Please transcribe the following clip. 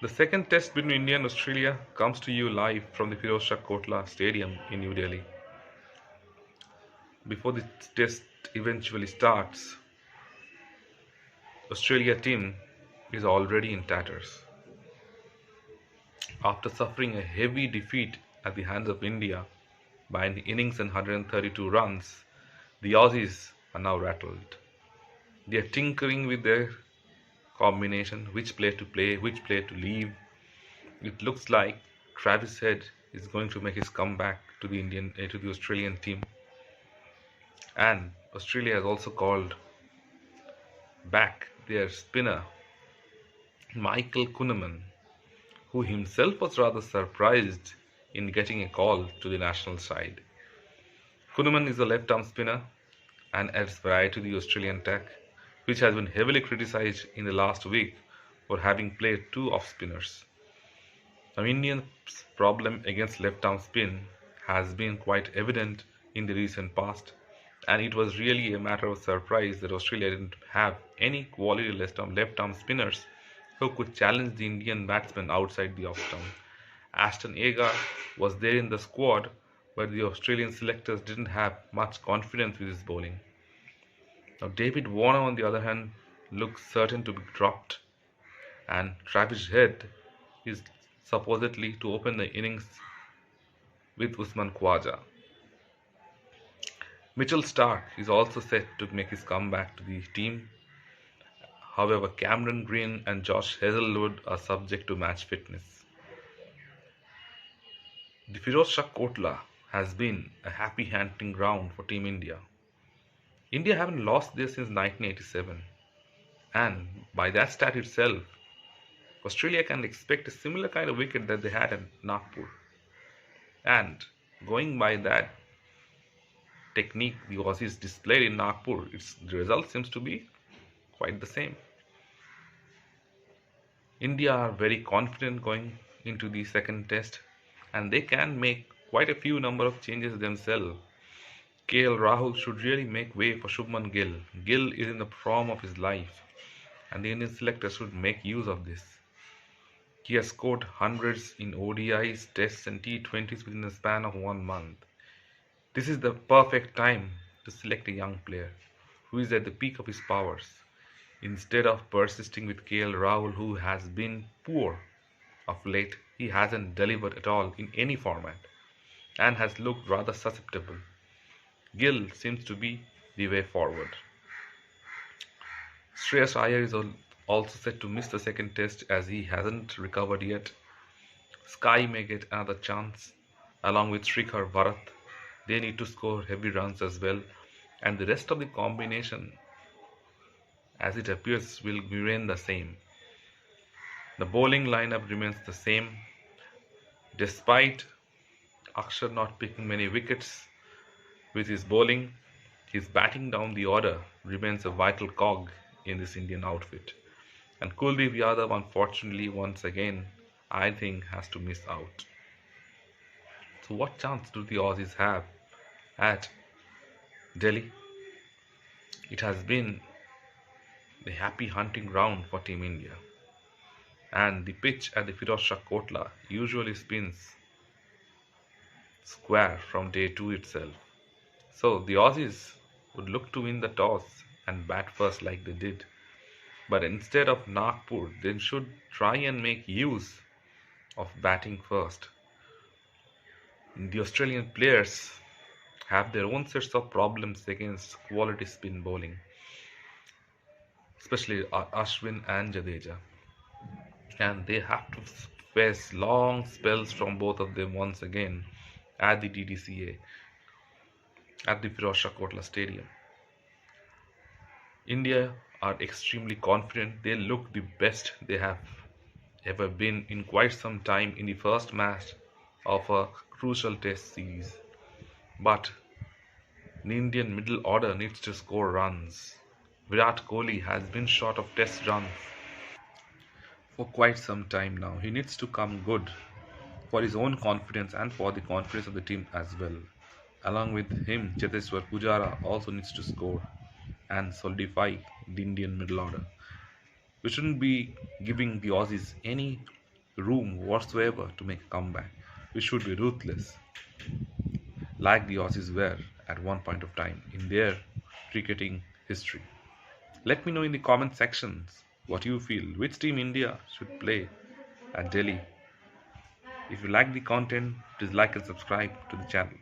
The second test between India and Australia comes to you live from the Feroz Shah Kotla Stadium in New Delhi. Before the test eventually starts, Australia team is already in tatters. After suffering a heavy defeat at the hands of India by an innings and 132 runs, the Aussies are now rattled. They are tinkering with their combination, which player to play, which player to leave. It looks like Travis Head is going to make his comeback to the Australian team, and Australia has also called back their spinner Michael Kuhneman, who himself was rather surprised in getting a call to the national side. Kuhneman is a left-arm spinner and adds variety to the Australian attack, which has been heavily criticized in the last week for having played two off-spinners. Now, India's problem against left-arm spin has been quite evident in the recent past, and it was really a matter of surprise that Australia didn't have any quality left-arm spinners who could challenge the Indian batsmen outside the off-stump. Ashton Agar was there in the squad, but the Australian selectors didn't have much confidence with his bowling. Now, David Warner, on the other hand, looks certain to be dropped, and Travis Head is supposedly to open the innings with Usman Khawaja. Mitchell Starc is also set to make his comeback to the team. However, Cameron Green and Josh Hazlewood are subject to match fitness. The Feroz Shah Kotla has been a happy hunting ground for Team India. India haven't lost there since 1987, and by that stat itself, Australia can expect a similar kind of wicket that they had at Nagpur. And going by that technique the Aussies displayed in Nagpur, the result seems to be quite the same. India are very confident going into the second test, and they can make quite a few number of changes themselves. KL Rahul should really make way for Shubman Gill. Gill is in the form of his life, and the Indian selectors should make use of this. He has scored hundreds in ODIs, Tests, and T20s within the span of 1 month. This is the perfect time to select a young player who is at the peak of his powers, instead of persisting with KL Rahul, who has been poor of late. He hasn't delivered at all in any format and has looked rather susceptible. Gill seems to be the way forward. Shreyas Iyer is also set to miss the second test as he hasn't recovered yet. Sky may get another chance along with Srikhar Bharat. They need to score heavy runs as well, and the rest of the combination, as it appears, will remain the same. The bowling lineup remains the same despite Akshar not picking many wickets with his bowling. His batting down the order remains a vital cog in this Indian outfit. And Kuldeep Yadav, unfortunately, once again, I think has to miss out. So what chance do the Aussies have at Delhi? It has been the happy hunting ground for Team India. And the pitch at the Feroz Shah Kotla usually spins square from day 2 itself. So the Aussies would look to win the toss and bat first like they did. But instead of Nagpur, they should try and make use of batting first. The Australian players have their own sets of problems against quality spin bowling, especially Ashwin and Jadeja. And they have to face long spells from both of them once again at the DDCA, at the Feroz Shah Kotla Stadium. India are extremely confident. They look the best they have ever been in quite some time in the first match of a crucial test series. But the Indian middle order needs to score runs. Virat Kohli has been short of test runs for quite some time now. He needs to come good for his own confidence and for the confidence of the team as well. Along with him, Cheteshwar Pujara also needs to score and solidify the Indian middle order. We shouldn't be giving the Aussies any room whatsoever to make a comeback. We should be ruthless, like the Aussies were at one point of time in their cricketing history. Let me know in the comment sections what you feel, which team India should play at Delhi. If you like the content, please like and subscribe to the channel.